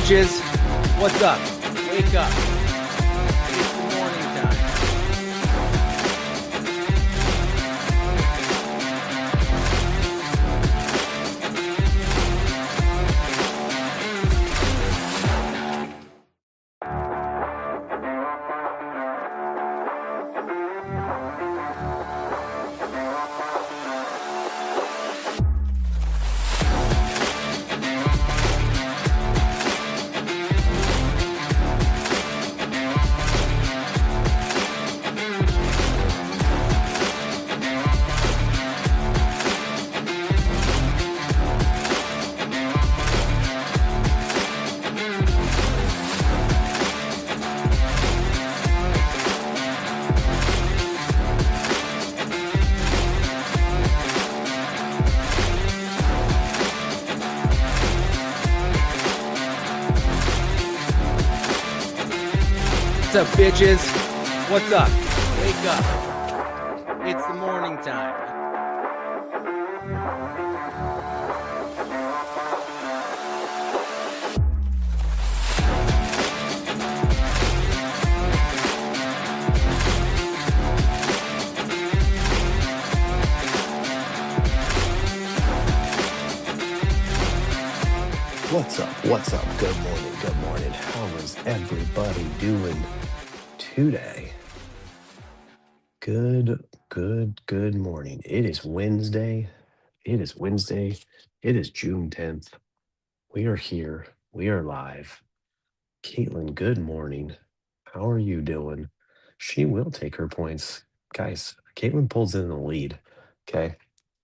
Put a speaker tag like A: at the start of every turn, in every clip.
A: bitches? What's up? Wake up. It's the morning time. What's up, bitches? What's up? Wake up. It's the morning time.
B: What's up? What's up? Good morning. Good morning. How is everybody doing today? Good morning. It is Wednesday. It is Wednesday. It is June 10th. We are here. We are live. Caitlin, good morning. How are you doing? She will take her points. Guys, Caitlin pulls in the lead. Okay.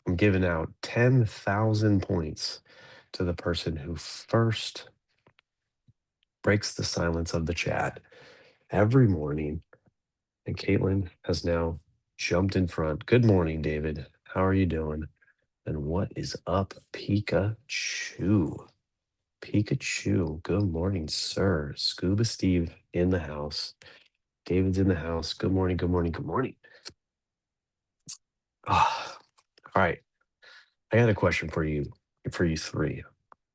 B: I'm giving out 10,000 points to the person who first breaks the silence of the chat every morning. And Caitlin has now jumped in front. Good morning, David. How are you doing? And what is up, Pikachu? Pikachu, good morning, sir. Scuba Steve in the house. David's in the house. Good morning, good morning, good morning. Ah, all right. I got a question for you three.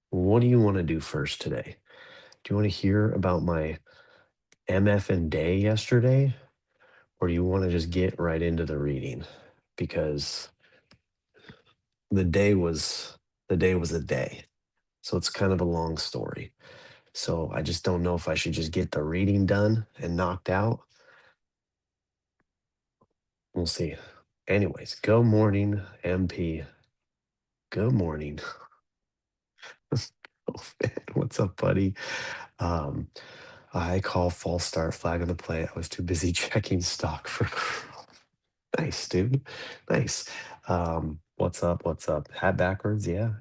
B: What do you want to do first today? Do you want to hear about my MF and day yesterday? Or do you want to just get right into the reading? Because the day was a day. So it's kind of a long story. So I just don't know if I should just get the reading done and knocked out. We'll see. Anyways, good morning, MP. Good morning. Oh, man, what's up, buddy? I call false start, flag on the play. I was too busy checking stock for nice, dude. Nice. What's up? What's up? Hat backwards? Yeah,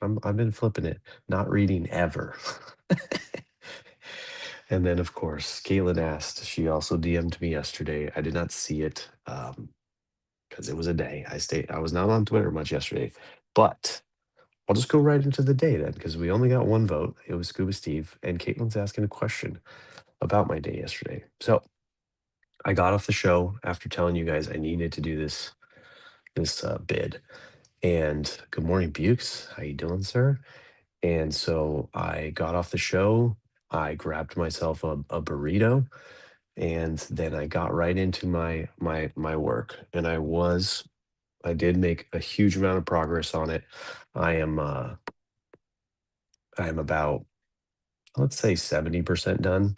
B: I've been flipping it, not reading ever. And then, of course, Caitlin asked. She also DM'd me yesterday. I did not see it because it was a day. I was not on Twitter much yesterday, but I'll just go right into the day then because we only got one vote. It was Scuba Steve, and Caitlin's asking a question about my day yesterday. So I got off the show after telling you guys I needed to do this bid. And good morning, Bukes. How you doing, sir? And so I got off the show. I grabbed myself a burrito, and then I got right into my work. And I did make a huge amount of progress on it. I am about, let's say, 70% done.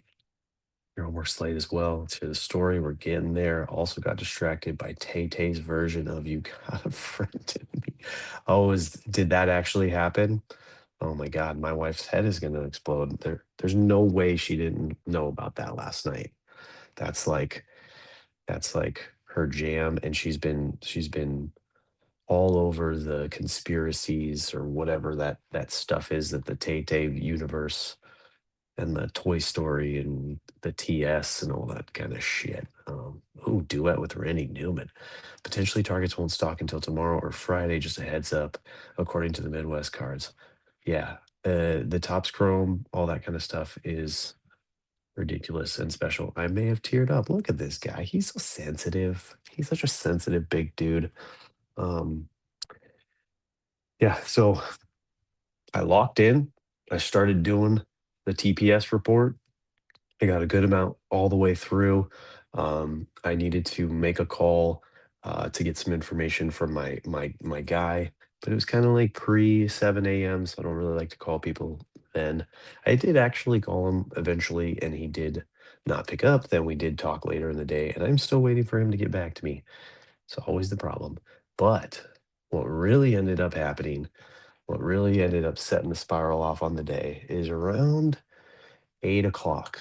B: Your homework slate as well. Let's hear the story. We're getting there. Also got distracted by Tay Tay's version of "You Got a Friend in Me." Oh, did that actually happen? Oh my God, my wife's head is gonna explode. There's no way she didn't know about that last night. That's like that's like her jam, and she's been all over the conspiracies or whatever that stuff is, that the Tay Tay universe and the Toy Story and the TS and all that kind of shit. Ooh, duet with Randy Newman. Potentially targets won't stock until tomorrow or Friday. Just a heads up, according to the Midwest cards. Yeah, the Topps Chrome, all that kind of stuff is ridiculous and special. I may have teared up. Look at this guy. He's so sensitive. He's such a sensitive big dude. Um, yeah, so I locked in. I started doing the TPS report. I got a good amount all the way through. I needed to make a call to get some information from my guy, but it was kind of like pre 7 a.m., so I don't really like to call people then. I did actually call him eventually, and he did not pick up. Then we did talk later in the day, and I'm still waiting for him to get back to me. It's always the problem. But what really ended up happening, what really ended up setting the spiral off on the day is around 8 o'clock.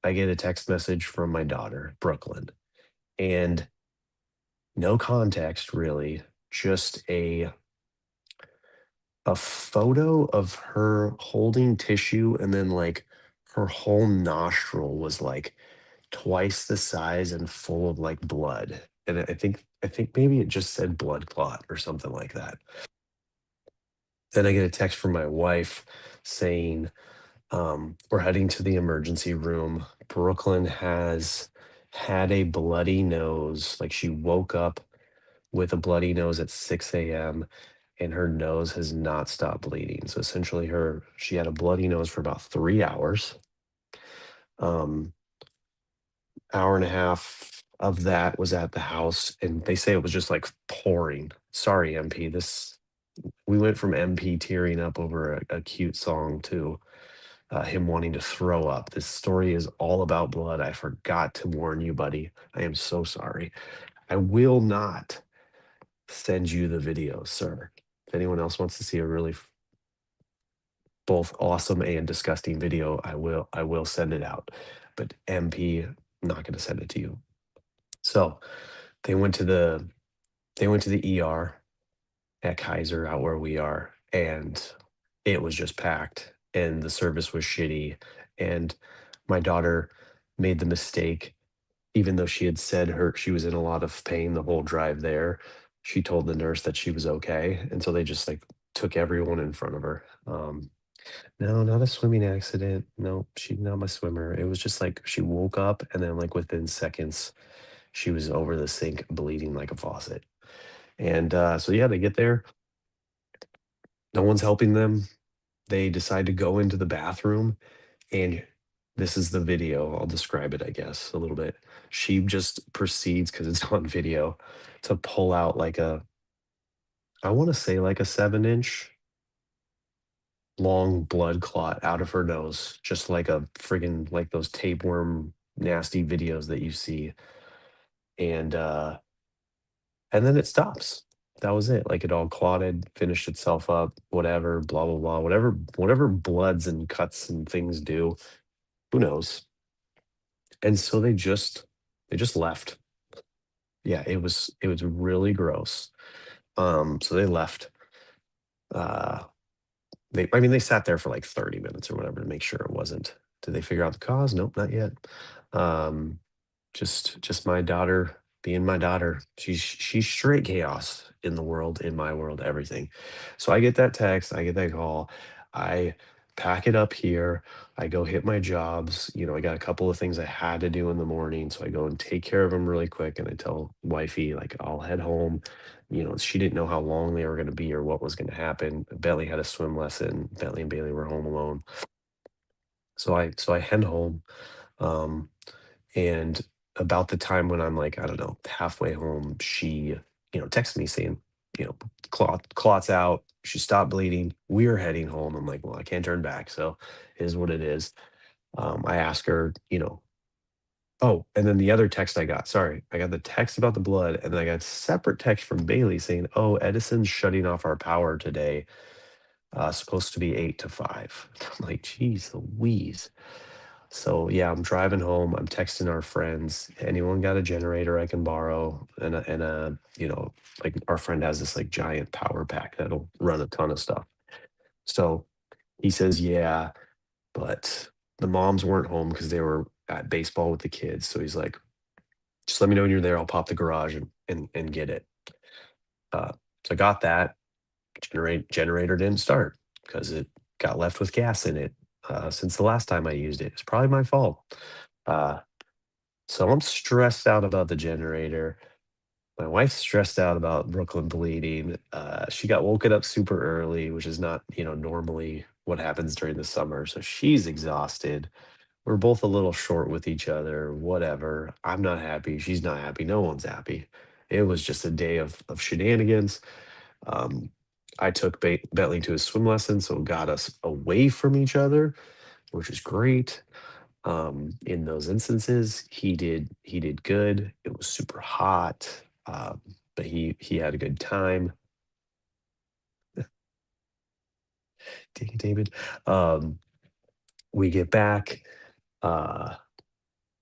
B: I get a text message from my daughter, Brooklyn, and no context really, just a photo of her holding tissue and then like her whole nostril was like twice the size and full of like blood. And I think maybe it just said blood clot or something like that. Then I get a text from my wife saying, we're heading to the emergency room. Brooklyn has had a bloody nose. Like she woke up with a bloody nose at 6 a.m. and her nose has not stopped bleeding. So essentially she had a bloody nose for about 3 hours. Um, hour and a half of that was at the house, and they say it was just like pouring. Sorry, MP. This we went from MP tearing up over a cute song to him wanting to throw up. This story is all about blood. I forgot to warn you, buddy. I am so sorry. I will not send you the video, sir. If anyone else wants to see a really both awesome and disgusting video, I will send it out. But MP, I'm not going to send it to you. So they went to the they went to the ER at Kaiser out where we are, and it was just packed, and the service was shitty. And my daughter made the mistake, even though she had said she was in a lot of pain the whole drive there. She told the nurse that she was okay, and so they just like took everyone in front of her. No, not a swimming accident. No, she's not my swimmer. It was just like she woke up, and then like within seconds, she was over the sink bleeding like a faucet. And so yeah, they get there. No one's helping them. They decide to go into the bathroom, and this is the video. I'll describe it, I guess, a little bit. She just proceeds, because it's on video, to pull out like I want to say like a 7 inch long blood clot out of her nose, just like a friggin' like those tapeworm nasty videos that you see. And and then it stops. That was it. Like it all clotted, finished itself up, whatever, blah blah blah, whatever bloods and cuts and things do. Who knows? And so they just left. Yeah, it was really gross. So they left. Uh I mean, they sat there for like 30 minutes or whatever to make sure it wasn't. Did they figure out the cause? Nope, not yet. Um, just my daughter being my daughter. She's straight chaos in the world, in my world, everything. So I get that text, I get that call, I pack it up here, I go hit my jobs. I got a couple of things I had to do in the morning, so I go and take care of them really quick, and I tell wifey like I'll head home. She didn't know how long they were going to be or what was going to happen. Bentley had a swim lesson. Bentley and Bailey were home alone, so I head home. Um, and about the time when I'm like, I don't know, halfway home, she, texts me saying, clots out. She stopped bleeding. We're heading home. I'm like, well, I can't turn back. So it is what it is. I ask her, oh, and then the other text I got, sorry, I got the text about the blood, and then I got a separate text from Bailey saying, oh, Edison's shutting off our power today. Supposed to be 8 to 5. I'm like, geez Louise. So yeah, I'm driving home. I'm texting our friends. Anyone got a generator I can borrow? And like our friend has this like giant power pack that'll run a ton of stuff. So he says, yeah, but the moms weren't home because they were at baseball with the kids. So he's like, just let me know when you're there. I'll pop the garage and get it. So I got that. Generator didn't start because it got left with gas in it since the last time I used it. It's probably my fault. Uh, So I'm stressed out about the generator. My wife's stressed out about Brooklyn bleeding. She got woken up super early, which is not, normally what happens during the summer. So she's exhausted. We're both a little short with each other, whatever. I'm not happy. She's not happy. No one's happy. It was just a day of shenanigans. Um, I took Bentley to his swim lesson, so it got us away from each other, which is great. In those instances, he did good. It was super hot, but he had a good time. Dang it, David. Um, we get back. Uh,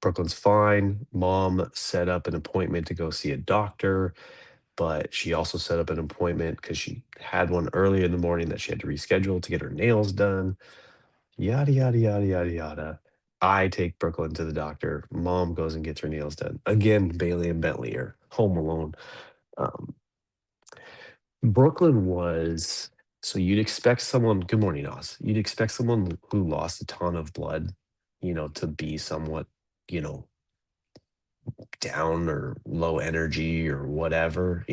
B: Brooklyn's fine. Mom set up an appointment to go see a doctor, but she also set up an appointment because she had one early in the morning that she had to reschedule to get her nails done. Yada, yada, yada, yada, yada. I take Brooklyn to the doctor. Mom goes and gets her nails done. Again, Bailey and Bentley are home alone. Um, Brooklyn was so you'd expect someone, good morning, Oz. You'd expect someone who lost a ton of blood, to be somewhat, you know, down or low energy or whatever,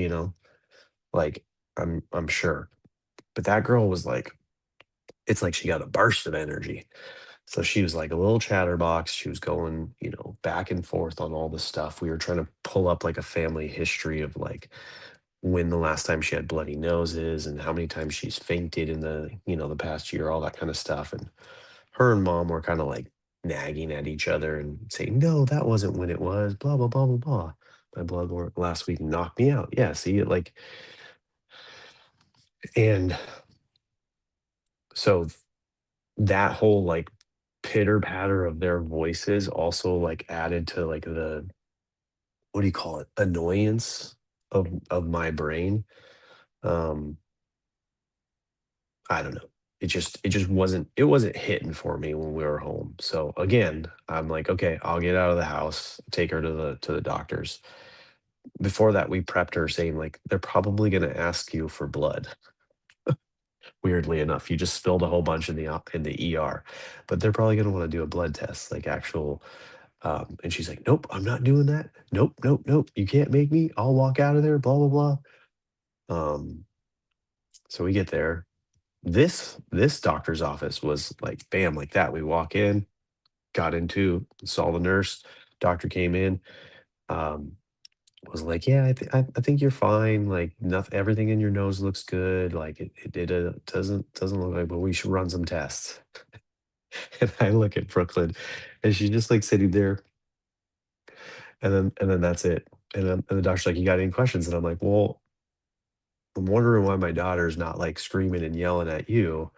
B: like I'm sure. But that girl was like, it's like she got a burst of energy. So she was like a little chatterbox. She was going, back and forth on all this stuff. We were trying to pull up like a family history of like when the last time she had bloody noses and how many times she's fainted in the past year, all that kind of stuff. And her and mom were kind of like nagging at each other and saying, no, that wasn't when it was, blah, blah, blah, blah, blah. My blood work last week knocked me out. Yeah, see it like, and so that whole like pitter patter of their voices also like added to like the what do you call it, annoyance of my brain. um I don't know. It just wasn't hitting for me when we were home. So again, I'm like, okay, I'll get out of the house, take her to the doctors. Before that, we prepped her saying like they're probably going to ask you for blood. Weirdly enough, you just spilled a whole bunch in the ER, but they're probably going to want to do a blood test, like actual. And she's like, nope, I'm not doing that. Nope, nope, nope. You can't make me. I'll walk out of there. Blah blah blah. So we get there. This doctor's office was like bam, like that. We walk in, got into, saw the nurse. Doctor came in. Um, was like, yeah, I think you're fine. Like nothing, everything in your nose looks good. Like it doesn't look like, but we should run some tests. And I look at Brooklyn, and she's just like sitting there, and then that's it. And the doctor's like, you got any questions? And I'm like, well, I'm wondering why my daughter's not like screaming and yelling at you,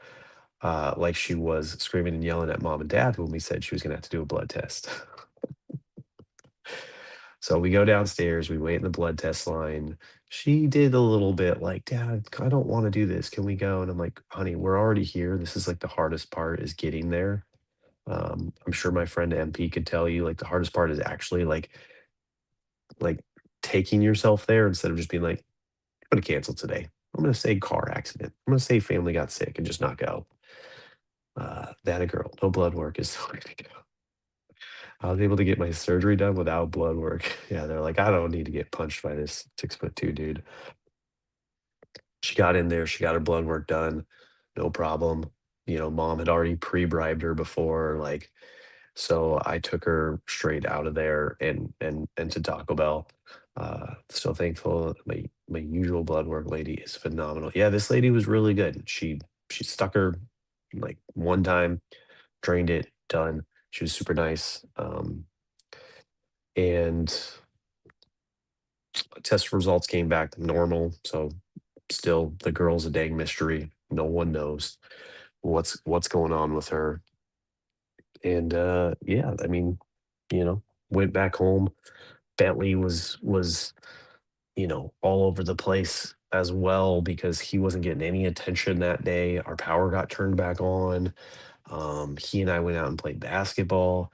B: like she was screaming and yelling at mom and dad when we said she was gonna have to do a blood test. So we go downstairs, we wait in the blood test line. She did a little bit like, Dad, I don't want to do this. Can we go? And I'm like, honey, we're already here. This is like the hardest part is getting there. I'm sure my friend MP could tell you like the hardest part is actually like taking yourself there instead of just being like, I'm gonna cancel today. I'm gonna say car accident. I'm gonna say family got sick and just not go. That a girl. No blood work is the way to go. I was able to get my surgery done without blood work. Yeah, they're like, I don't need to get punched by this 6'2" dude. She got in there, she got her blood work done, no problem. Mom had already pre-bribed her before, like, so I took her straight out of there and to Taco Bell. Still thankful. My usual blood work lady is phenomenal. Yeah, this lady was really good. She stuck her like one time, drained it, done. She was super nice. And test results came back normal. So still the girl's a dang mystery. No one knows what's going on with her. And yeah, I mean, you know, went back home. Bentley was all over the place as well because he wasn't getting any attention that day. Our power got turned back on. He and I went out and played basketball.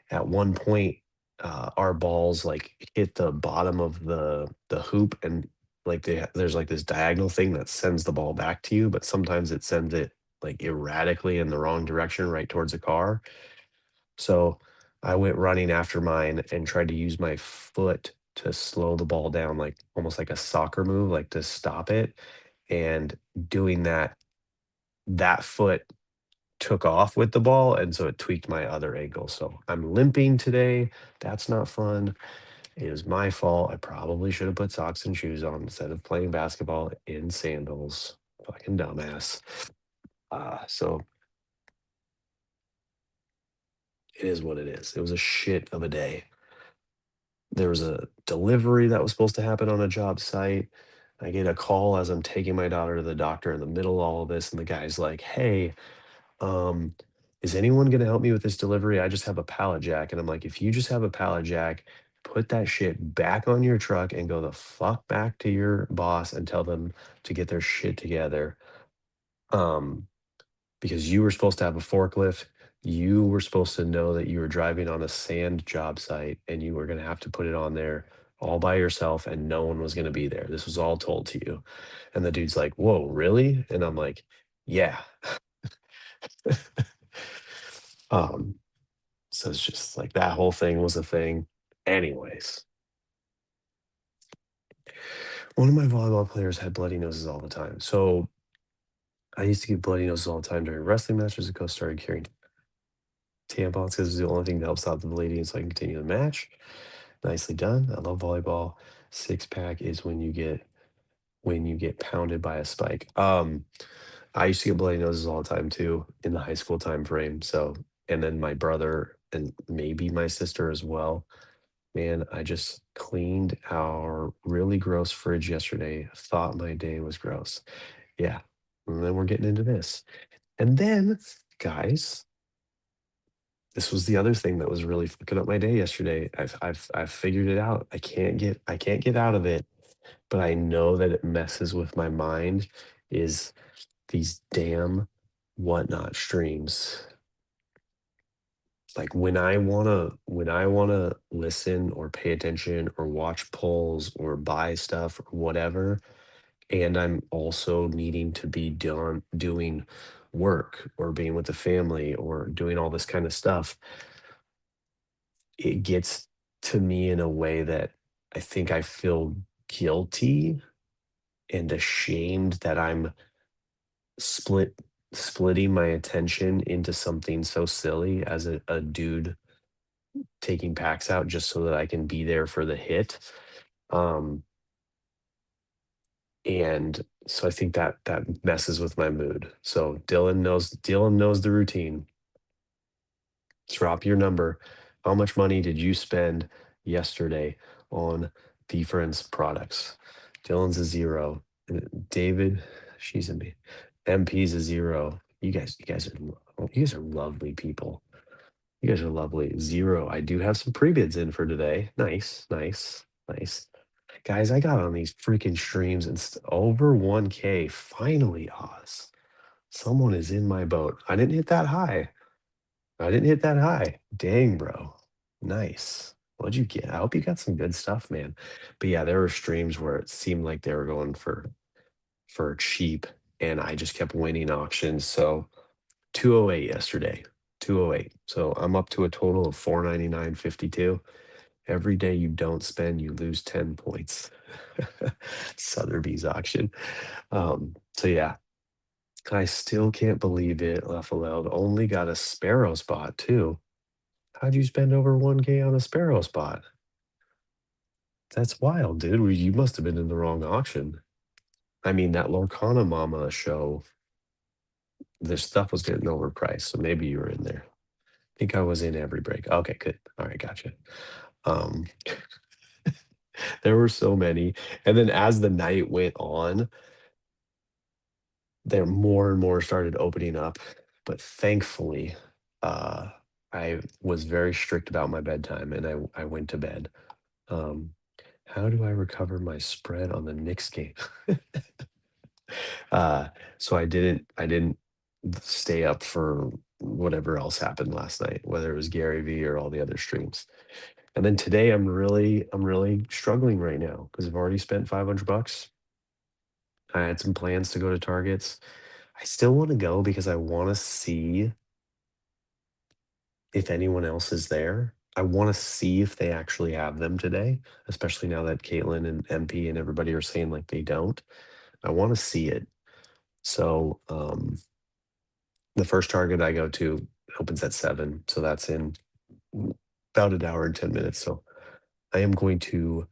B: At one point, our balls like hit the bottom of the hoop, and like there's like this diagonal thing that sends the ball back to you, but sometimes it sends it like erratically in the wrong direction, right towards the car. So I went running after mine and tried to use my foot to slow the ball down, like almost like a soccer move, like to stop it. And doing that foot took off with the ball, and so it tweaked my other ankle. So I'm limping today. That's not fun. It is my fault. I probably should have put socks and shoes on instead of playing basketball in sandals. Fucking dumbass. So it is what it is. It was a shit of a day. There was a delivery that was supposed to happen on a job site. I get a call as I'm taking my daughter to the doctor in the middle of all of this, and the guy's like, "Hey, um, is anyone gonna help me with this delivery? I just have a pallet jack." And I'm like, "If you just have a pallet jack, put that shit back on your truck and go the fuck back to your boss and tell them to get their shit together." Um, because you were supposed to have a forklift. You were supposed to know that you were driving on a sand job site and you were going to have to put it on there all by yourself and no one was going to be there. This was all told to you. And the dude's like, "Whoa, really?" And I'm like, "Yeah." um, so it's just like that whole thing was a thing. Anyways, one of my volleyball players had bloody noses all the time. So I used to get bloody noses all the time during wrestling matches. The coach started carrying tampons because it's the only thing that helps out the bleeding so I can continue the match. Nicely done. I love volleyball. Six pack is when you get pounded by a spike. I used to get bloody noses all the time too in the high school time frame. So and then my brother and maybe my sister as well. Man, I just cleaned our really gross fridge yesterday. Thought my day was gross. Yeah. And then we're getting into this. And then, guys, this was the other thing that was really fucking up my day yesterday. I've figured it out. I can't get out of it, but I know that it messes with my mind is these damn whatnot streams. Like when I wanna listen or pay attention or watch polls or buy stuff or whatever, and I'm also needing to be done doing work or being with the family or doing all this kind of stuff, it gets to me in a way that I think I feel guilty and ashamed that I'm split splitting my attention into something so silly as a dude taking packs out just so that I can be there for the hit. Um, and so I think that that messes with my mood. So Dylan knows the routine. Drop your number. How much money did you spend yesterday on the friends products? Dylan's a zero. David, she's a me. MP's a zero. You guys are lovely people. You guys are lovely. Zero. I do have some pre-bids in for today. Nice, nice, nice. Guys, I got on these freaking streams and over 1K. Finally, Oz. Someone is in my boat. I didn't hit that high. I didn't hit that high. Dang, bro. Nice. What'd you get? I hope you got some good stuff, man. But yeah, there were streams where it seemed like they were going for cheap, and I just kept winning auctions. So 208 yesterday. 208. So I'm up to a total of 499.52. Every day you don't spend, you lose 10 points. Sotheby's auction. So yeah, I still can't believe it. Leffeleld only got a sparrow spot too. How'd you spend over 1K on a sparrow spot? That's wild, dude. You must have been in the wrong auction. I mean, that Lorcana Mama show, the stuff was getting overpriced, so maybe you were in there. I think I was in every break. Okay, good. All right, gotcha. Um, there were so many. And then as the night went on, there more and more started opening up. But thankfully, uh, I was very strict about my bedtime and I went to bed. Um, how do I recover my spread on the Knicks game? uh, so I didn't stay up for whatever else happened last night, whether it was Gary V or all the other streams. And then today I'm really struggling right now because I've already spent 500 bucks. I had some plans to go to Targets. I still want to go because I want to see if anyone else is there. I want to see if they actually have them today, especially now that Caitlin and MP and everybody are saying like they don't. I want to see it. So, The first target I go to opens at 7, so that's in about an hour and 10 minutes. So I am going to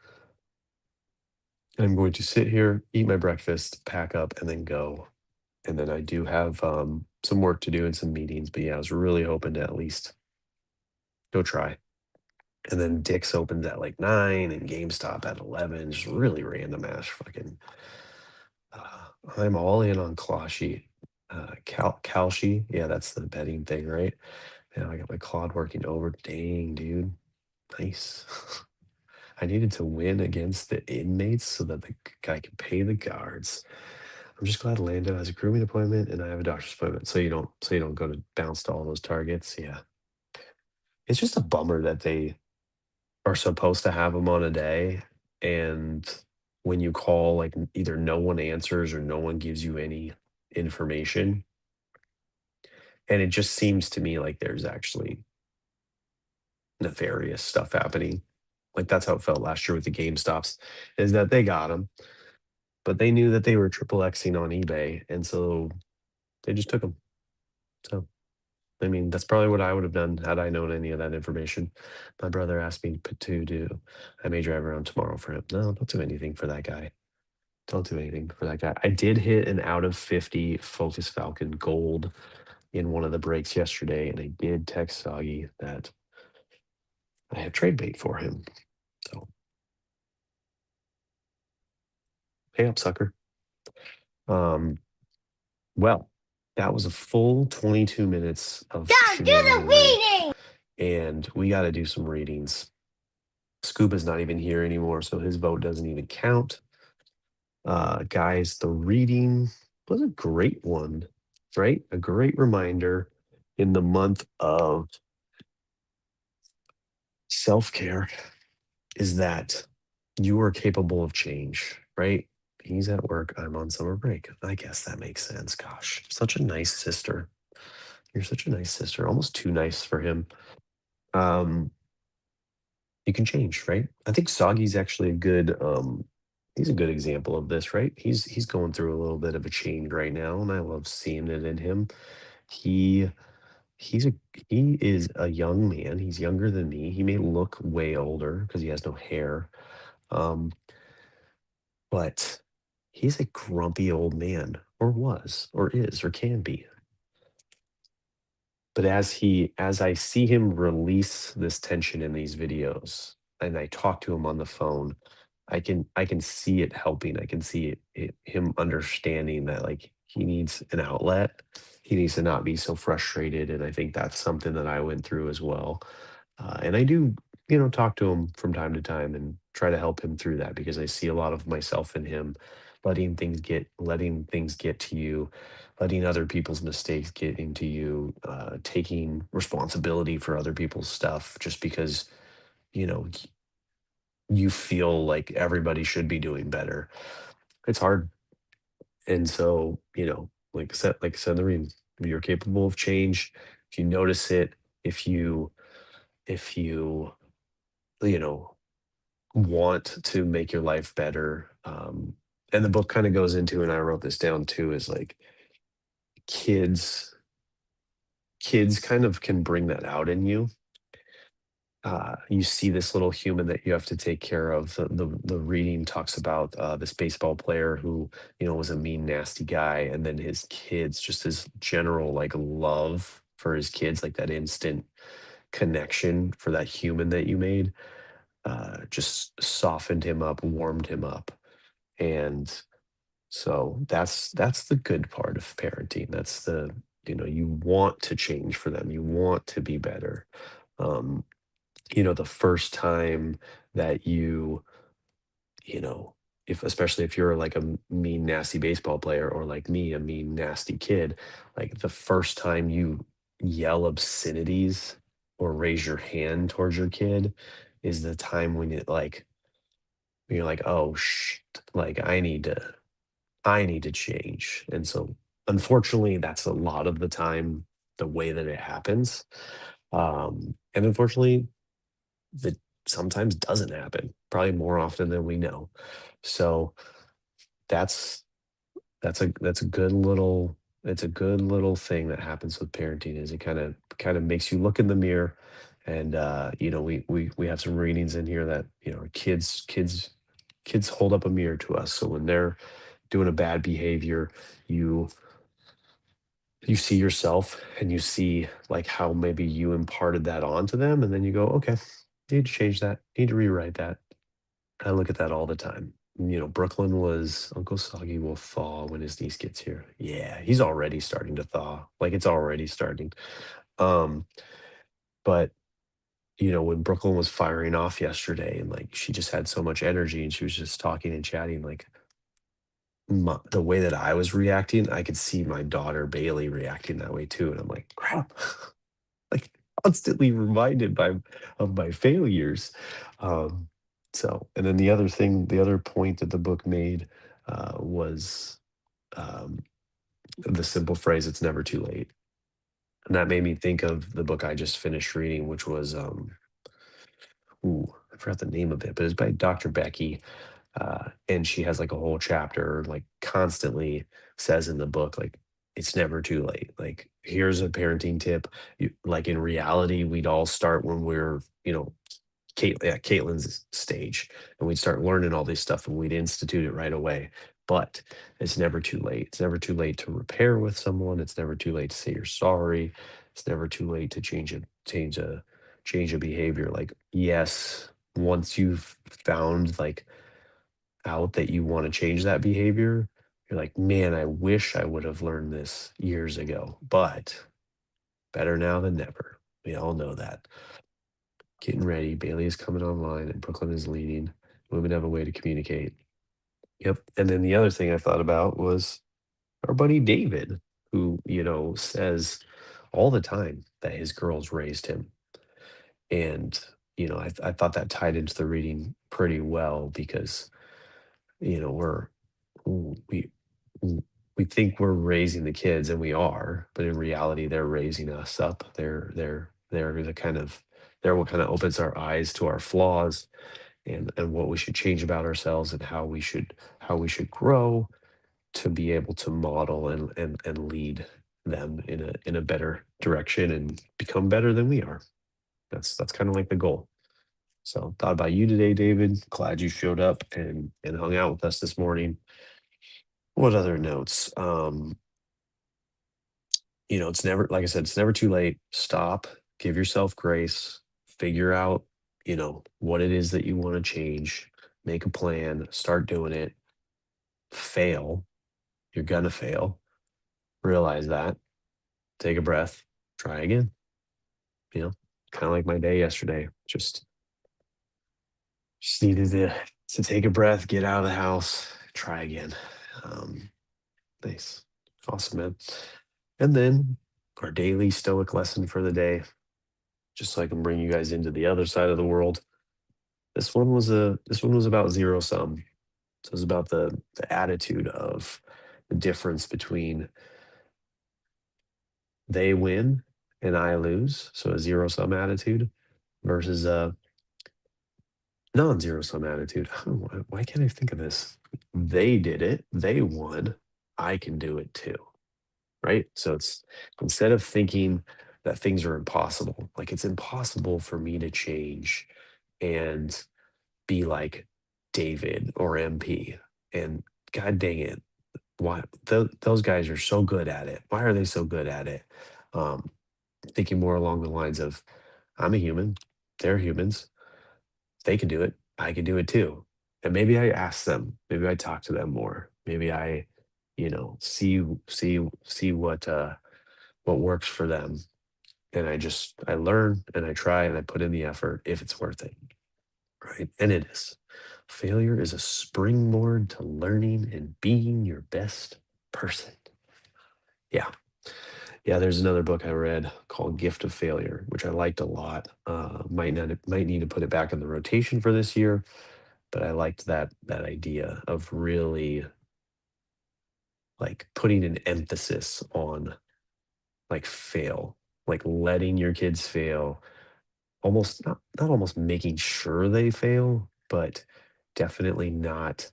B: I'm going to sit here, eat my breakfast, pack up, and then go. And then I do have some work to do and some meetings, but yeah, I was really hoping to at least go try. And then Dick's opens at like 9 and GameStop at 11. Just really random ass fucking. Uh, I'm all in on Kalshi. Kalshi. Yeah, that's the betting thing, right? Yeah, I got my Claude working over. Dang, dude. Nice. I needed to win against the inmates so that the guy can pay the guards. I'm just glad Lando has a grooming appointment and I have a doctor's appointment. So you don't go to bounce to all those targets. Yeah. It's just a bummer that they are supposed to have them on a day, and when you call, like, either no one answers or no one gives you any information, and it just seems to me like there's actually nefarious stuff happening. Like, that's how it felt last year with the GameStops, is that they got them, but they knew that they were triple Xing on eBay, and so they just took them. So, I mean, that's probably what I would have done had I known any of that information. My brother asked me to do I may drive around tomorrow for him. No, don't do anything for that guy. Don't do anything for that guy. I did hit an out of 50 Focus Falcon Gold in one of the breaks yesterday, and I did text Soggy that I have trade bait for him. So pay up, sucker. Um, well, that was a full 22 minutes of
C: Dad, do the
B: shenaniganry,
C: reading!
B: and we got to do some readings. Scuba's not even here anymore, so his vote doesn't even count. Guys, the reading was a great one, right? A great reminder in the month of self care is that you are capable of change, right? He's at work. I'm on summer break. I guess that makes sense. Gosh, such a nice sister. You're such a nice sister. Almost too nice for him. Um, you can change, right? I think Soggy's actually a good he's a good example of this, right? He's going through a little bit of a change right now, and I love seeing it in him. He he's a he is a young man. He's younger than me. He may look way older because he has no hair. Um, but he's a grumpy old man, or was, or is, or can be. But as I see him release this tension in these videos, and I talk to him on the phone, I can see it helping. I can see him understanding that, like, he needs an outlet. He needs to not be so frustrated, and I think that's something that I went through as well. And I do, talk to him from time to time and try to help him through that because I see a lot of myself in him, letting things get to you, letting other people's mistakes get into you, taking responsibility for other people's stuff just because, you know, y- you feel like everybody should be doing better. It's hard. And so, like I said in the reading, you're capable of change. If you notice it, if you, if you, you know, want to make your life better. And the book kind of goes into, and I wrote this down too, is like kids, kids kind of can bring that out in you. You see this little human that you have to take care of. The reading talks about this baseball player who, was a mean, nasty guy, and then his kids, just his general like love for his kids, like that instant connection for that human that you made, just softened him up, warmed him up. And so that's the good part of parenting. That's you want to change for them. You want to be better. Um, the first time that you know, if especially if you're like a mean, nasty baseball player, or like me, a mean, nasty kid, like the first time you yell obscenities or raise your hand towards your kid is the time when you're like, oh shit, like I need to change. And so unfortunately, that's a lot of the time the way that it happens. And unfortunately, that sometimes doesn't happen, probably more often than we know. So that's that's a good little It's a good little thing that happens with parenting is it kind of makes you look in the mirror. And we have some readings in here that, kids hold up a mirror to us. So when they're doing a bad behavior, you you see yourself and you see like how maybe you imparted that onto them, and then you go, okay, need to change that, need to rewrite that. I look at that all the time. Brooklyn was Uncle Soggy will thaw when his niece gets here. Yeah, he's already starting to thaw. Like it's already starting. Um, but when Brooklyn was firing off yesterday and like she just had so much energy and she was just talking and chatting, like the way that I was reacting, I could see my daughter Bailey reacting that way too. And I'm like, crap. Like constantly reminded of my failures. Um, and then the other point that the book made was um, the simple phrase, "It's never too late," and that made me think of the book I just finished reading, which was I forgot the name of it, but it's by Dr. Becky, and she has like a whole chapter, like constantly says in the book, like it's never too late. Like here's a parenting tip. Like in reality, we'd all start when we're Caitlin's stage, and we'd start learning all this stuff, and we'd institute it right away. But it's never too late. It's never too late to repair with someone. It's never too late to say you're sorry. It's never too late to change a behavior. Like yes, once you've found like out that you want to change that behavior, you're like, man, I wish I would have learned this years ago. But better now than never. We all know that. Getting ready. Bailey is coming online and Brooklyn is leading. Women have a way to communicate. Yep. And then the other thing I thought about was our buddy David, who, says all the time that his girls raised him. And, I thought that tied into the reading pretty well because, we're, we, we think we're raising the kids and we are, but in reality, they're raising us up. They're what kind of opens our eyes to our flaws and what we should change about ourselves and how we should grow to be able to model and lead them in a better direction and become better than we are. That's kind of like the goal. So thought about you today, David. Glad you showed up and hung out with us this morning. What other notes? It's never, like I said, it's never too late. Stop, give yourself grace, figure out, what it is that you want to change, make a plan, start doing it, fail. You're gonna fail. Realize that. Take a breath, try again. You know, kind of like my day yesterday. Just needed to take a breath, get out of the house, try again. Um, nice. Awesome, man. And then our daily stoic lesson for the day, just so I can bring you guys into the other side of the world. This one was about zero sum. So it's about the attitude of the difference between they win and I lose. So a zero sum attitude versus a non-zero sum attitude. Why can't I think of this? They did it. They won. I can do it too. Right. So it's instead of thinking that things are impossible, like it's impossible for me to change and be like David or MP. And God dang it, why those guys are so good at it? Why are they so good at it? Um, Thinking more along the lines of, I'm a human, they're humans, they can do it, I can do it too. And maybe I ask them, maybe I talk to them more, maybe I, see what works for them, and I learn and I try and I put in the effort if it's worth it. Right. And it is. Failure is a springboard to learning and being your best person. Yeah. Yeah. There's another book I read called Gift of Failure, which I liked a lot. Might need to put it back in the rotation for this year, but I liked that idea of really like putting an emphasis on like fail, like letting your kids fail, almost not almost making sure they fail, but definitely not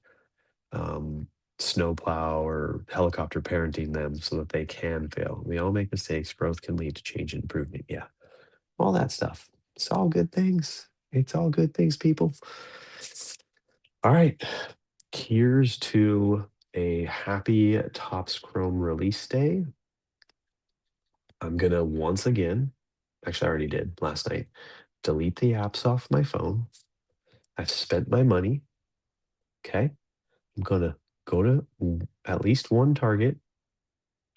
B: um, snowplow or helicopter parenting them so that they can fail. We all make mistakes. Growth can lead to change and improvement. Yeah, all that stuff. It's all good things. It's all good things, people. All right. Here's to a happy Topps Chrome release day. I'm going to once again, actually, I already did last night, delete the apps off my phone. I've spent my money. Okay. I'm going to go to at least one Target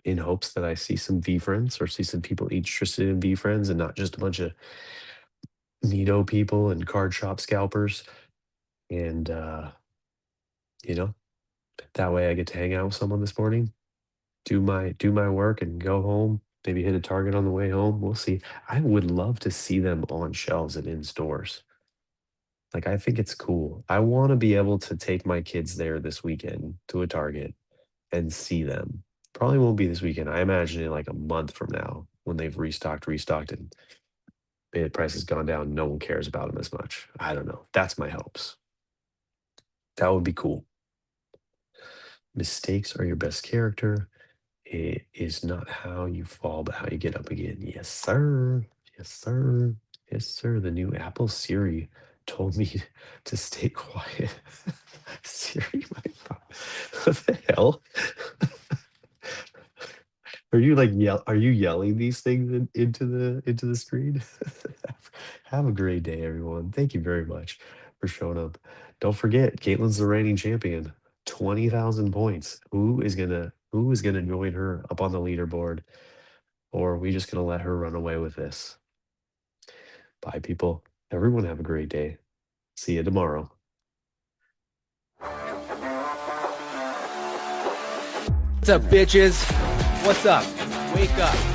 B: in hopes that I see some V friends or see some people interested in V friends and not just a bunch of neato people and card shop scalpers. And, you know, that way I get to hang out with someone this morning, do my work and go home, maybe hit a Target on the way home. We'll see. I would love to see them on shelves and in stores. Like, I think it's cool. I want to be able to take my kids there this weekend to a Target and see them. Probably won't be this weekend. I imagine in like a month from now when they've restocked, and bid price has gone down, no one cares about them as much. I don't know. That's my hopes. That would be cool. Mistakes are your best character. It is not how you fall, but how you get up again. Yes, sir. Yes, sir. Yes, sir. The new Apple Siri told me to stay quiet. Siri, my phone. What the hell? Are you like are you yelling these things into the screen? Have a great day, everyone. Thank you very much for showing up. Don't forget, Caitlin's the reigning champion. 20,000 points. Who is gonna join her up on the leaderboard? Or are we just gonna let her run away with this? Bye, people. Everyone have a great day. See you tomorrow.
A: What's up, bitches? What's up? Wake up.